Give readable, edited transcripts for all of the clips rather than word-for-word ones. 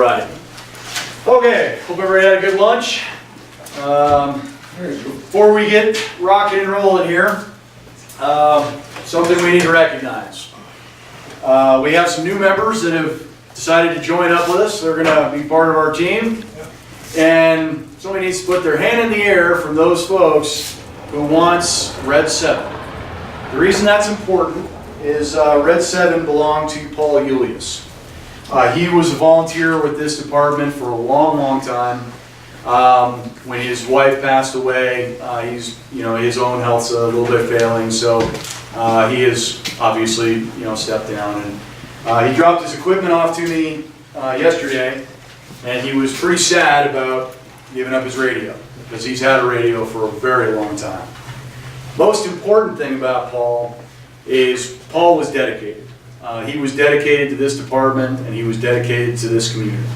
right. Okay, hope everybody had a good lunch. Before we get rocking and rolling here, something we need to recognize. We have some new members that have decided to join up with us. They're going to be part of our team. And somebody needs to put their hand in the air from those folks who wants Red 7. The reason that's important is Red 7 belonged to Paul Julius. He was a volunteer with this department for a long, long time. When his wife passed away, his own health's a little bit failing, so he has obviously, stepped down. And he dropped his equipment off to me yesterday, and he was pretty sad about giving up his radio, because he's had a radio for a very long time. Most important thing about Paul is Paul was dedicated. He was dedicated to this department, and he was dedicated to this community.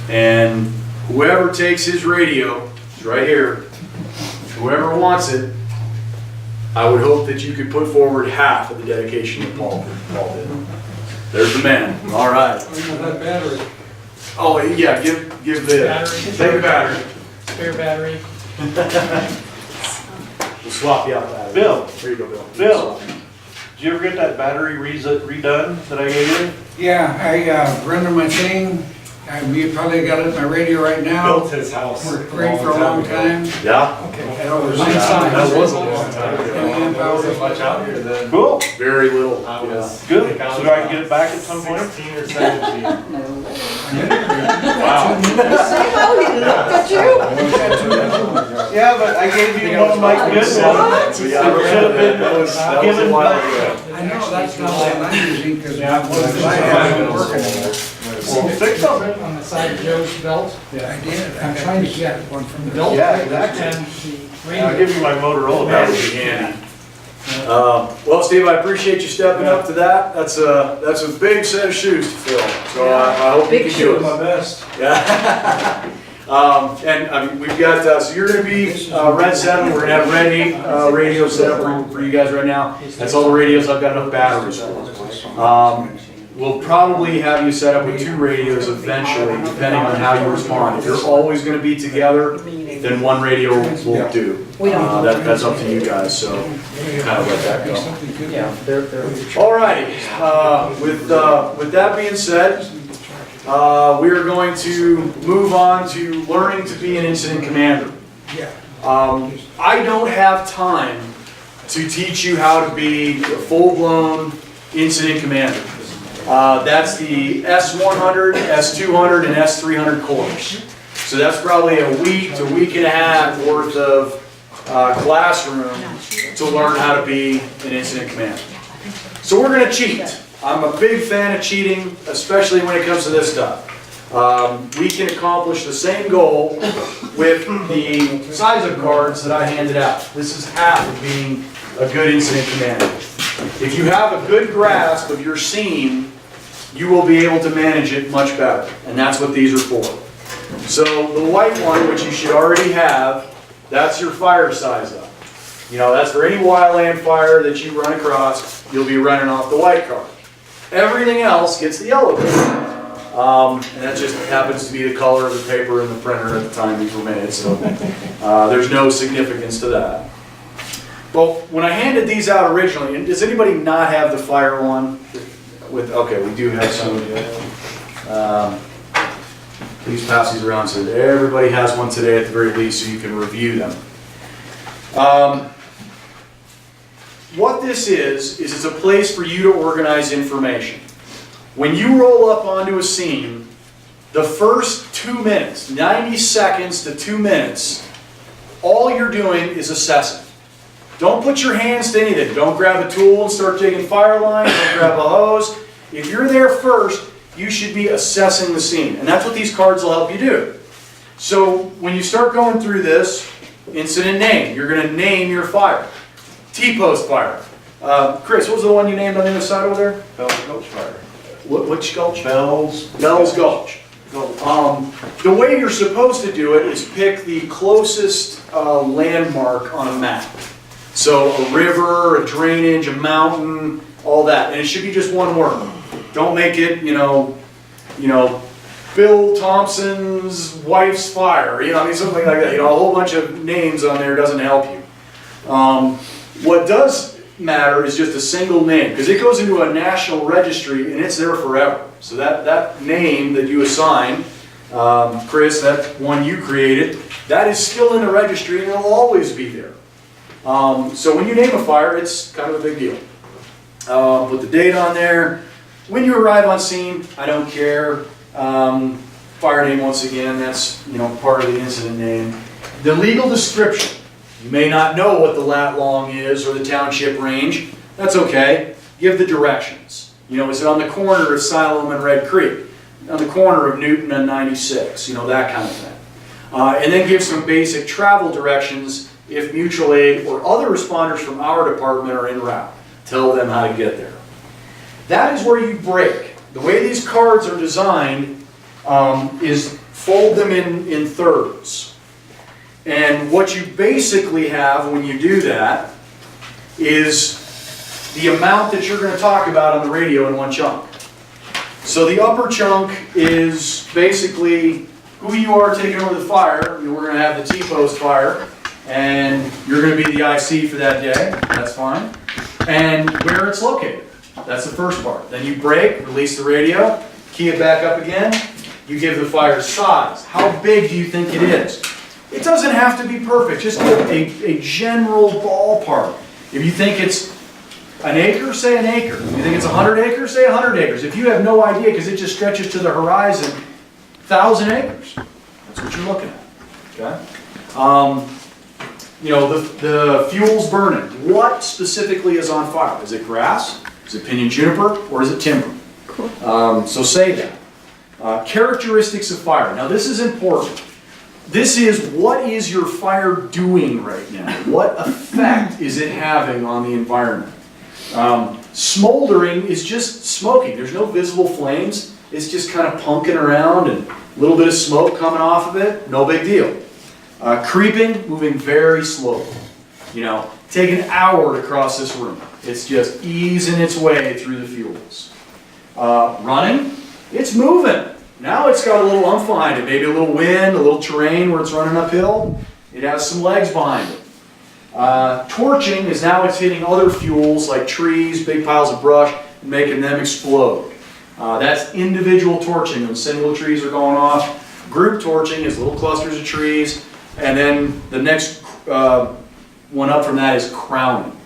And whoever takes his radio, it's right here, whoever wants it, I would hope that you could put forward half of the dedication that Paul did. There's the man. All right. That battery. Oh yeah, give the Battery. take the battery. Spare battery. We'll swap you out battery. Bill. There you go, Bill. Bill, did you ever get that battery redone that I gave you? Yeah, I rented my thing. We probably got it in my radio right now. Built his house. Worked great for a long time. Yeah. That was That was a long time ago. And There wasn't much out here then. Cool. Very little. I was, Good. So do I can get it back at some point? 16 or 17. Wow. Yeah, but I gave you one of my good ones. Yeah, Should have been that was a given while back. ago. I know that's not what I'm using because I I haven't working. Well, fix something. On the side of Joe's belt. I did. I'm trying to get one from the the belt. Yeah, exactly. And the I'll radio. give you my Motorola That would battery. be handy. Well, Steve, I appreciate you stepping up to that. That's a big set of shoes to fill. So I hope you can do it. my best. Yeah. And I mean, we've got, so you're going to be Red 7. We're going to have Red 8 radio set up for you guys right now. That's all the radios I've got enough batteries for. We'll probably have you set up with 2 radios eventually, depending on how you respond. If you're always going to be together, then 1 radio will do. That's up to you guys, so kind of let that go. All right. With that being said, we are going to move on to learning to be an incident commander. I don't have time to teach you how to be a full-blown incident commander. That's the S100, S200, and S300 course. So that's probably a week to week and a half worth of classroom to learn how to be an incident commander. So we're going to cheat. I'm a big fan of cheating, especially when it comes to this stuff. We can accomplish the same goal with the size of cards that I handed out. This is half of being a good incident commander. If you have a good grasp of your scene, you will be able to manage it much better. And that's what these are for. So the white one, which you should already have, that's your fire size up. That's for any wildland fire that you run across, you'll be running off the white card. Everything else gets the yellow card. And that just happens to be the color of the paper and the printer at the time these were made. So there's no significance to that. Well, when I handed these out originally, and does anybody not have the fire one? Okay, we do have some of you. Please pass these around so that everybody has one today at the very least so you can review them. What this is it's a place for you to organize information. When you roll up onto a scene, the first 2 minutes, 90 seconds to 2 minutes, all you're doing is assessing. Don't put your hands to anything. Don't grab a tool and start digging fire lines. Don't grab a hose. If you're there first, you should be assessing the scene. And that's what these cards will help you do. So when you start going through this, incident name, you're going to name your fire. T-post fire. Chris, what was the one you named on the other side over there? Bell's Gulch fire. Which gulch? Bell's Gulch. The way you're supposed to do it is pick the closest landmark on a map. So a river, a drainage, a mountain, all that. And it should be just one word. Don't make it, you know, Bill Thompson's wife's fire, you know, I mean, something like that. You know, a whole bunch of names on there doesn't help you. What does matter is just a single name, because it goes into a national registry and it's there forever. So that name that you assign, Chris, that one you created, that is still in the registry and it'll always be there. So when you name a fire, it's kind of a big deal. Put the date on there. When you arrive on scene, I don't care. Fire name once again, that's, you know, part of the incident name. The legal description. You may not know what the lat long is or the township range. That's okay. Give the directions. You know, is it on the corner of Siloam and Red Creek? On the corner of Newton and 96, you know, that kind of thing. And then give some basic travel directions if mutual aid or other responders from our department are en route. Tell them how to get there. That is where you break. The way these cards are designed is fold them in thirds. And what you basically have when you do that is the amount that you're going to talk about on the radio in one chunk. So the upper chunk is basically who you are taking over the fire. We're going to have the T-post fire, and you're going to be the IC for that day. That's fine. And where it's located. That's the first part. Then you break, release the radio, key it back up again. You give the fire size. How big do you think it is? It doesn't have to be perfect. Just give a general ballpark. If you think it's an acre, say an acre. If you think it's 100 acres, say 100 acres. If you have no idea because it just stretches to the horizon, 1,000 acres. That's what you're looking at. Okay? You know, the fuel's burning. What specifically is on fire? Is it grass? Is it pinyon juniper? Or is it timber? Cool. So say that. Characteristics of fire. Now this is important. This is what is your fire doing right now? What effect is it having on the environment? Smoldering is just smoking. There's no visible flames. It's just kind of punking around and a little bit of smoke coming off of it. No big deal. Creeping, moving very slowly. You know, take an hour to cross this room. It's just easing its way through the fuels. Running, it's moving. Now it's got a little umph behind it, maybe a little wind, a little terrain where it's running uphill. It has some legs behind it. Torching is now it's hitting other fuels like trees, big piles of brush, and making them explode. That's individual torching when single trees are going off. Group torching is little clusters of trees. And then the next one up from that is crowning.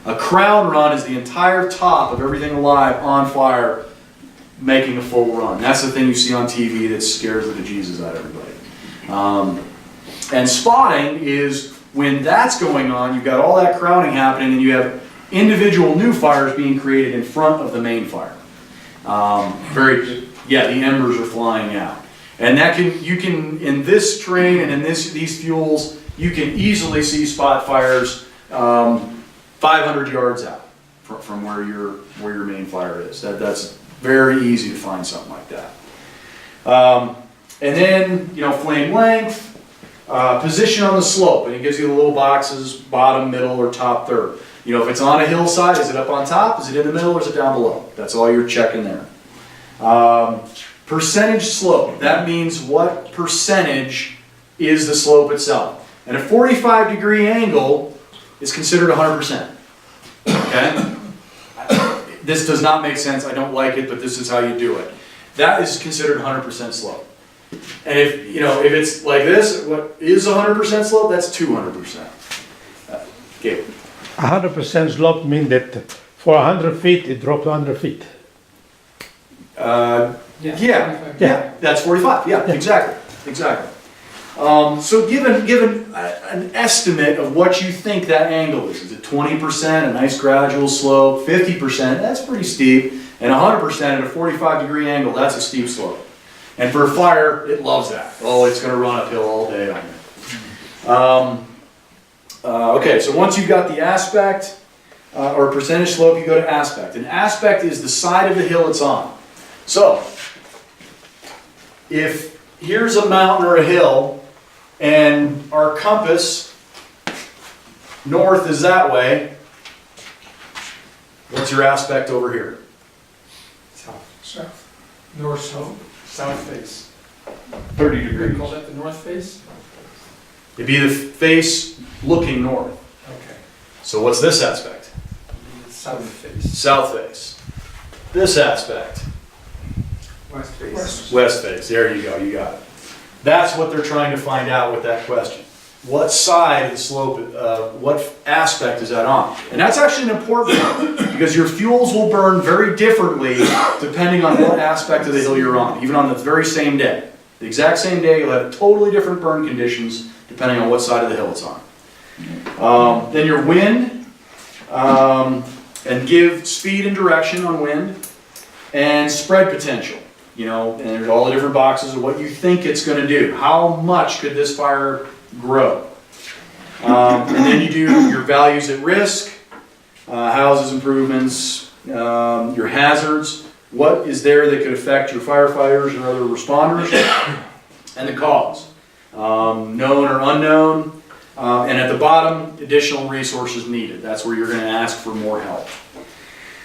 A crown run is the entire top of everything alive on fire, making a full run. That's the thing you see on TV that scares the bejesus out of everybody. And spotting is when that's going on, you've got all that crowning happening and you have individual new fires being created in front of the main fire. The embers are flying out. And that you can, in this terrain and in these fuels, you can easily see spot fires 500 yards out from where your main fire is. That's very easy to find something like that. And then, you know, flame length, position on the slope, and it gives you the little boxes, bottom, middle, or top third. You know, if it's on a hillside, is it up on top, is it in the middle, or is it down below? That's all you're checking there. Percentage slope, that means what percentage is the slope itself. And a 45-degree angle is considered 100%. Okay? This does not make sense, I don't like it, but this is how you do it. That is considered 100% slope. And if it's like this, what is 100% slope? That's 200%. Okay. 100% slope means that for 100 feet it dropped 100 feet. Yeah, that's 45. Yeah, exactly. So given an estimate of what you think that angle is it 20%, a nice gradual slope, 50%, that's pretty steep, and 100% at a 45-degree angle, that's a steep slope. And for a fire, it loves that. Oh, it's going to run uphill all day on you. Okay, so once you've got the aspect or percentage slope, you go to aspect. And aspect is the side of the hill it's on. So, if here's a mountain or a hill, and our compass north is that way, what's your aspect over here? South. North, south. South face. 30 You're degrees. gonna call that the north face? It'd be the face looking north. Okay. So what's this aspect? The south face. South face. This aspect, West face. west face. There you go, you got it. That's what they're trying to find out with that question. What side of the slope, what aspect is that on? And that's actually an important one, because your fuels will burn very differently depending on what aspect of the hill you're on, even on the very same day. The exact same day, you'll have totally different burn conditions depending on what side of the hill it's on. Then your wind, and give speed and direction on wind, and spread potential. You know, and there's all the different boxes of what you think it's going to do. How much could this fire grow? And then you do your values at risk, houses improvements, your hazards, what is there that could affect your firefighters or other responders, and the cause, known or unknown, and at the bottom, additional resources needed. That's where you're going to ask for more help.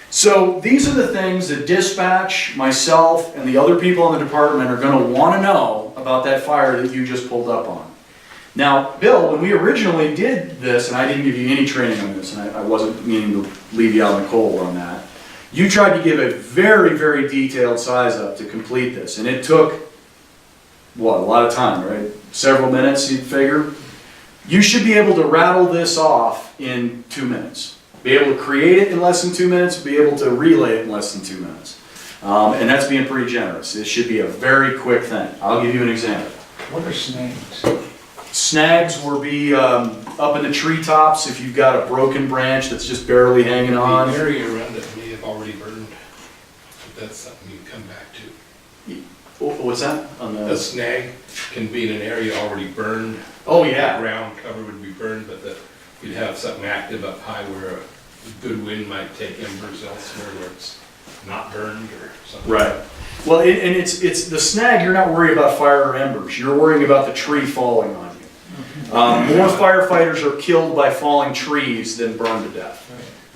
So these are the things that dispatch, myself, and the other people in the department are going to want to know about that fire that you just pulled up on. Now, Bill, when we originally did this, and I didn't give you any training on this, and I wasn't meaning to leave you out in the cold on that, you tried to give a very, very detailed size up to complete this, and it took, what, a lot of time, right? Several minutes, you'd figure? You should be able to rattle this off in 2 minutes. Be able to create it in less than 2 minutes, be able to relay it in less than 2 minutes. And that's being pretty generous. It should be a very quick thing. I'll give you an example. What are snags? Snags will be up in the treetops if you've got a broken branch that's just barely hanging on. The area around it may have already burned. That's something you can come back to. What's that? On A the... snag can be in an area already burned. Oh, yeah. The ground cover would be burned, but you'd have something active up high where a good wind might take embers elsewhere where it's not burned or something. Right. Well, and it's the snag, you're not worried about fire or embers. You're worrying about the tree falling on you. More firefighters are killed by falling trees than burned to death.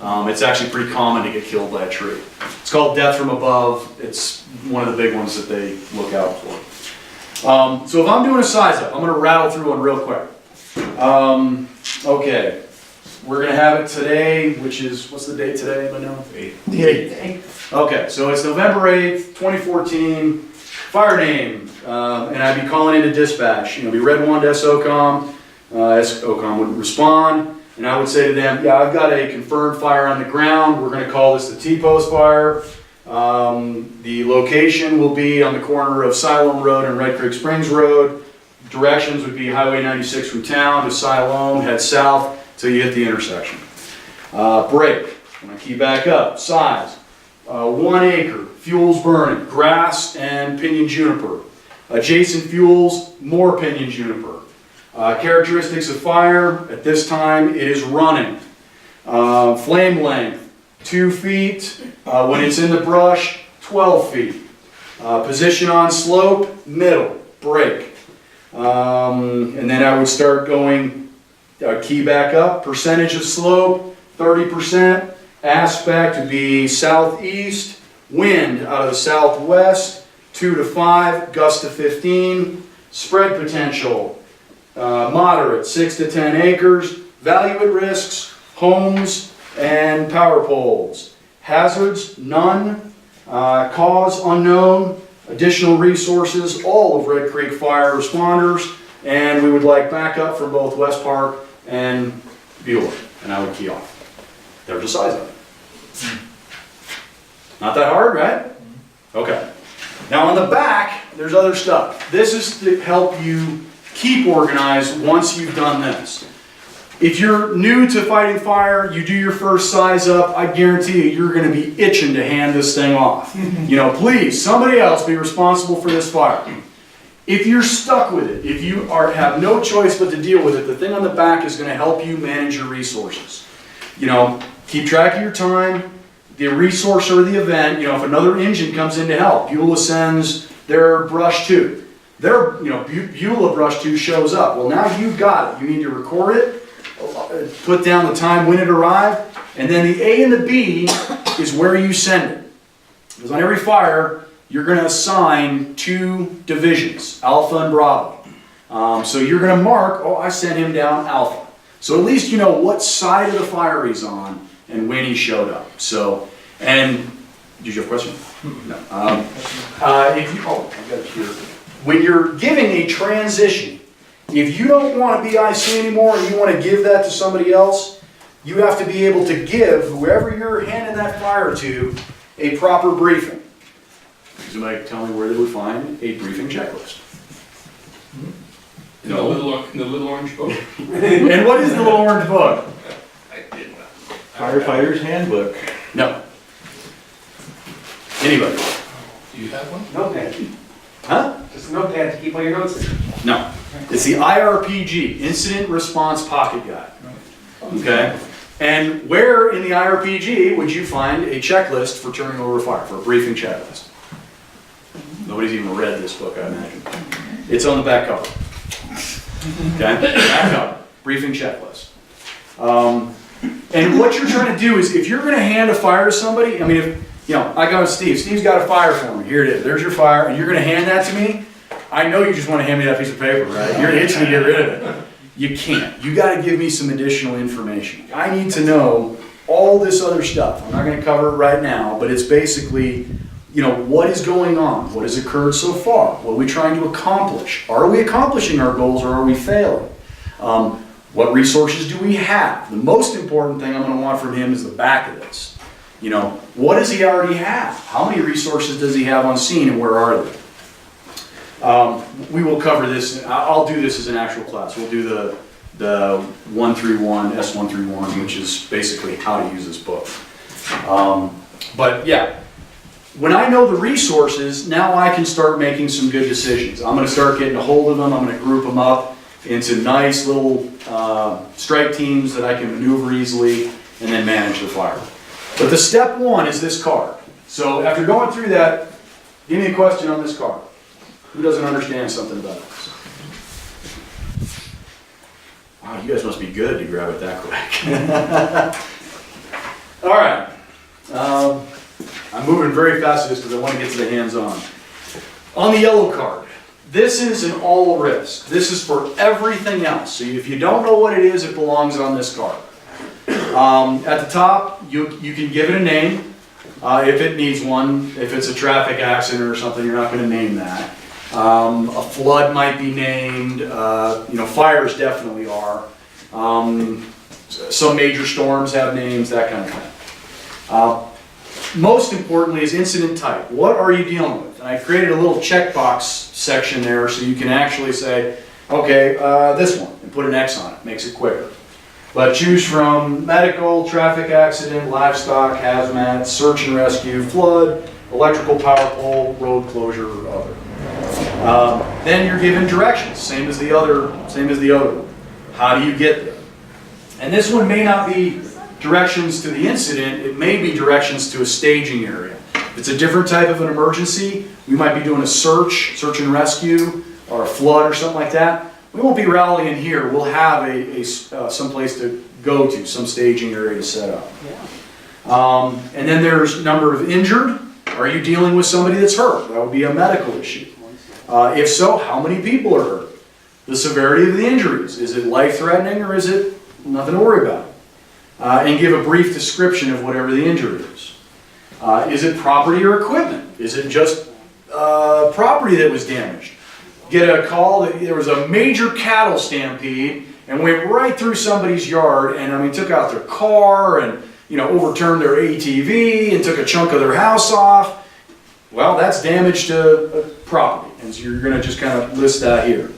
It's actually pretty common to get killed by a tree. It's called death from above. It's one of the big ones that they look out for. So if I'm doing a size up, I'm going to rattle through one real quick. Okay. We're going to have it today, which is, what's the date today? Anybody know? The 8th. Okay, so it's November 8th, 2014. Fire name, and I'd be calling into dispatch. You know, be red 1 to SOCOM. SOCOM would respond, and I would say to them, yeah, I've got a confirmed fire on the ground. We're going to call this the T-post fire. The location will be on the corner of Siloam Road and Red Creek Springs Road. Directions would be Highway 96 from town to Siloam, head south till you hit the intersection. Break, when I key back up, size, 1 acre, fuels burning, grass and pinyon juniper. Adjacent fuels, more pinyon juniper. Characteristics of fire, at this time it is running. Flame length, 2 feet. When it's in the brush, 12 feet. Position on slope, middle, break. And then I would start going, key back up, percentage of slope, 30%. Aspect would be southeast, wind out of the southwest, 2 to 5, gust to 15. Spread potential, moderate, 6 to 10 acres. Value at risks, homes and power poles. Hazards, none. Cause, unknown. Additional resources, all of Red Creek fire responders. And we would like backup from both West Park and Beulah. And I would key off. There's a size of it. Not that hard, right? Okay. Now on the back, there's other stuff. This is to help you keep organized once you've done this. If you're new to fighting fire, you do your first size up, I guarantee you, you're going to be itching to hand this thing off. You know, please, somebody else be responsible for this fire. If you're stuck with it, if you have no choice but to deal with it, the thing on the back is going to help you manage your resources. You know, keep track of your time, the resource or the event. You know, if another engine comes in to help, Beulah sends their brush 2. Their, you know, Beulah brush 2 shows up. Well, now you've got it. You need to record it, put down the time when it arrived, and then the A and the B is where you send it. Because on every fire, you're going to assign 2 divisions, Alpha and Bravo. So you're going to mark, oh, I sent him down Alpha. So at least you know what side of the fire he's on and when he showed up. So, and, did you have a question? No. If you, oh, I've got it here. When you're giving a transition, if you don't want to be IC anymore and you want to give that to somebody else, you have to be able to give whoever you're handing that fire to a proper briefing. Somebody tell me where they would find a briefing checklist. In the little orange book? And what is the little orange book? I did not. Firefighter's handbook. No. Anybody? Do you have one? Notepad, Huh? just a notepad to keep all your notes in. No. It's the IRPG, Incident Response Pocket Guide. Okay? And where in the IRPG would you find a checklist for turning over a fire, for a briefing checklist? Nobody's even read this book, I imagine. It's on the back cover. Okay? Back cover. Briefing checklist. And what you're trying to do is, if you're going to hand a fire to somebody, I mean, if, you know, I go to Steve. Steve's got a fire for me. Here it is. There's your fire, and you're going to hand that to me. I know you just want to hand me that piece of paper, right? You're itching to get rid of it. You can't. You got to give me some additional information. I need to know all this other stuff. I'm not going to cover it right now, but it's basically, you know, what is going on? What has occurred so far? What are we trying to accomplish? Are we accomplishing our goals or are we failing? What resources do we have? The most important thing I'm going to want from him is the back of this. You know, what does he already have? How many resources does he have on scene and where are they? We will cover this. I'll do this as an actual class. We'll do the 131, S131, which is basically how to use this book. But yeah, when I know the resources, now I can start making some good decisions. I'm going to start getting a hold of them. I'm going to group them up into nice little strike teams that I can maneuver easily and then manage the fire. But the step 1 is this card. So after going through that, give me a question on this card. Who doesn't understand something about this? Wow, you guys must be good to grab it that quick. All right. I'm moving very fast to this because I want to get to the hands-on. On the yellow card, this is an all risk. This is for everything else. So if you don't know what it is, it belongs on this card. At the top, you can give it a name if it needs one. If it's a traffic accident or something, you're not going to name that. A flood might be named. You know, fires definitely are. Some major storms have names, that kind of thing. Most importantly is incident type. What are you dealing with? And I created a little checkbox section there so you can actually say, okay, this one, and put an X on it. Makes it quicker. But choose from medical, traffic accident, livestock, hazmat, search and rescue, flood, electrical power pole, road closure, or other. Then you're given directions, same as the other one. How do you get there? And this one may not be directions to the incident, it may be directions to a staging area. If it's a different type of an emergency, we might be doing a search and rescue, or a flood or something like that. We won't be rallying here. We'll have some place to go to, some staging area to set up. And then there's number of injured. Are you dealing with somebody that's hurt? That would be a medical issue. If so, how many people are hurt? The severity of the injuries. Is it life-threatening or is it nothing to worry about? And give a brief description of whatever the injury is. Is it property or equipment? Is it just property that was damaged? Get a call that there was a major cattle stampede and went right through somebody's yard and I mean took out their car and overturned their ATV and took a chunk of their house off. Well, that's damage to property, and so you're going to just kind of list that here.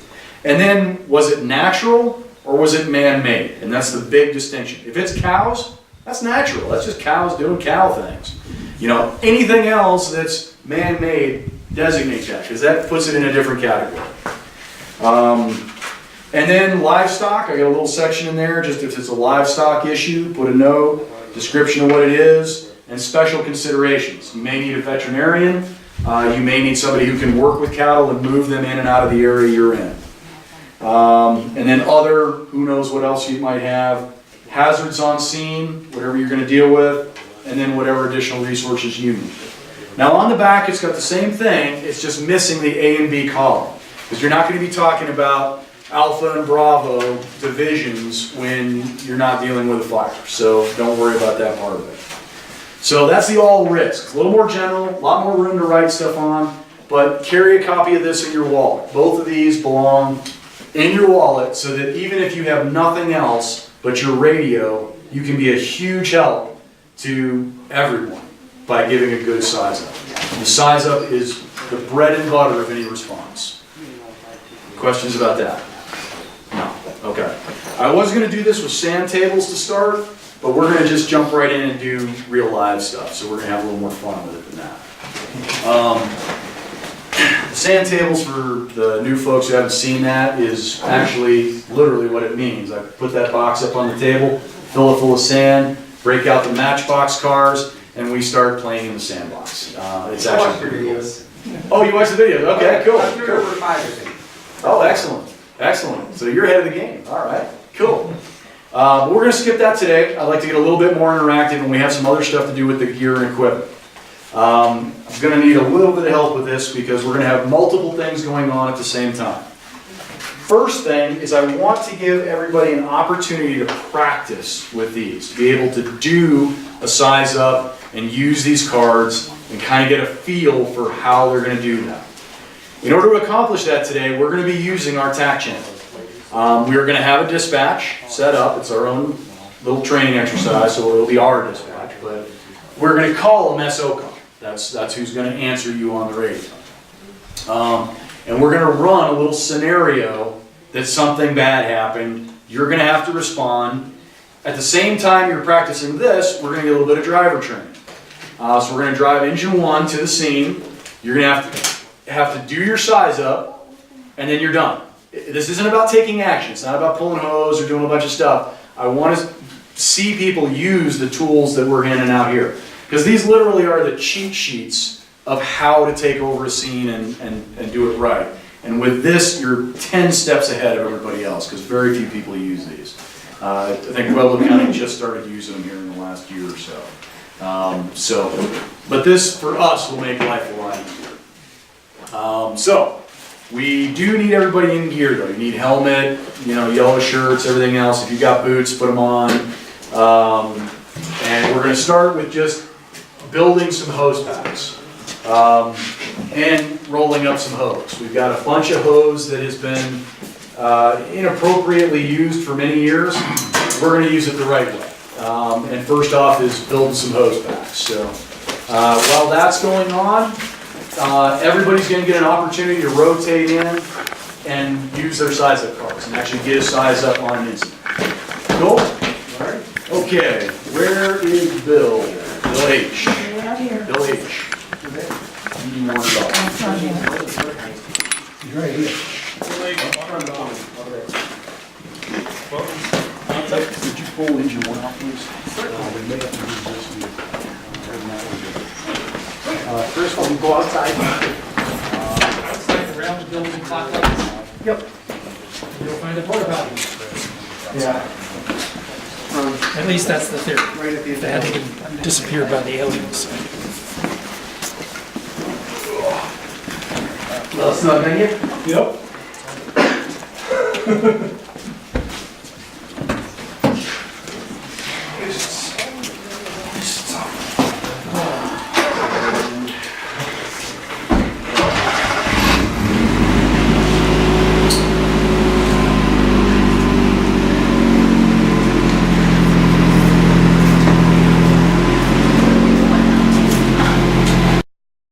And then, was it natural or was it man-made? And that's the big distinction. If it's cows, that's natural. That's just cows doing cow things. Anything else that's man-made, designate that, because that puts it in a different category. And then livestock, I got a little section in there, just if it's a livestock issue, put a note, description of what it is, and special considerations. You may need a veterinarian, you may need somebody who can work with cattle and move them in and out of the area you're in. And then other, who knows what else you might have, hazards on scene, whatever you're going to deal with, and then whatever additional resources you need. Now on the back, it's got the same thing, it's just missing the A and B column. Because you're not going to be talking about Alpha and Bravo divisions when you're not dealing with a fire. So don't worry about that part of it. So that's the all risk. It's a little more general, a lot more room to write stuff on, but carry a copy of this in your wallet. Both of these belong in your wallet so that even if you have nothing else but your radio, you can be a huge help to everyone by giving a good size up. The size up is the bread and butter of any response. Questions about that? No. Okay. I was going to do this with sand tables to start, but we're going to just jump right in and do real live stuff. So we're going to have a little more fun with it than that. Sand tables, for the new folks who haven't seen that, is actually literally what it means. I put that box up on the table, fill it full of sand, break out the Matchbox cars, and we start playing in the sandbox. It's I watched actually your pretty cool. videos. Oh, you watched the videos? Okay, cool. I'm sure over 5, I think. Oh, excellent, excellent. So you're ahead of the game. All right, cool. But we're going to skip that today. I'd like to get a little bit more interactive, and we have some other stuff to do with the gear and equipment. I'm going to need a little bit of help with this because we're going to have multiple things going on at the same time. First thing is I want to give everybody an opportunity to practice with these, to be able to do a size up and use these cards and kind of get a feel for how they're going to do that. In order to accomplish that today, we're going to be using our TAC channel. We're going to have a dispatch set up. It's our own little training exercise, so it'll be our dispatch. But we're going to call them SOCOM. That's who's going to answer you on the radio. And we're going to run a little scenario that something bad happened. You're going to have to respond. At the same time you're practicing this, we're going to get a little bit of driver training. So we're going to drive engine 1 to the scene. You're going to have to do your size up, and then you're done. This isn't about taking action. It's not about pulling hose or doing a bunch of stuff. I want to see people use the tools that we're handing out here. Because these literally are the cheat sheets of how to take over a scene and do it right. And with this, you're 10 steps ahead of everybody else, because very few people use these. I think Pueblo County just started using them here in the last year or so. But this, for us, will make life a lot easier. So, we do need everybody in gear though. You need helmet, yellow shirts, everything else. If you've got boots, put them on. And we're going to start with just building some hose packs and rolling up some hose. We've got a bunch of hose that has been inappropriately used for many years. We're going to use it the right way. And first off is building some hose packs. So while that's going on, everybody's going to get an opportunity to rotate in and use their size up cards and actually get a size up on an instant. Cool? All right. Okay, where is Bill? Bill H. Bill H. You want it all. He's right here. Could you pull engine 1 out, please? We may have to use this. First one, go outside. Outside around the building clockwise. Yep. You'll find a porta potty. Yeah. At least that's the theory. Right at the They hadn't been disappeared by the aliens. Little snug in here? Yep.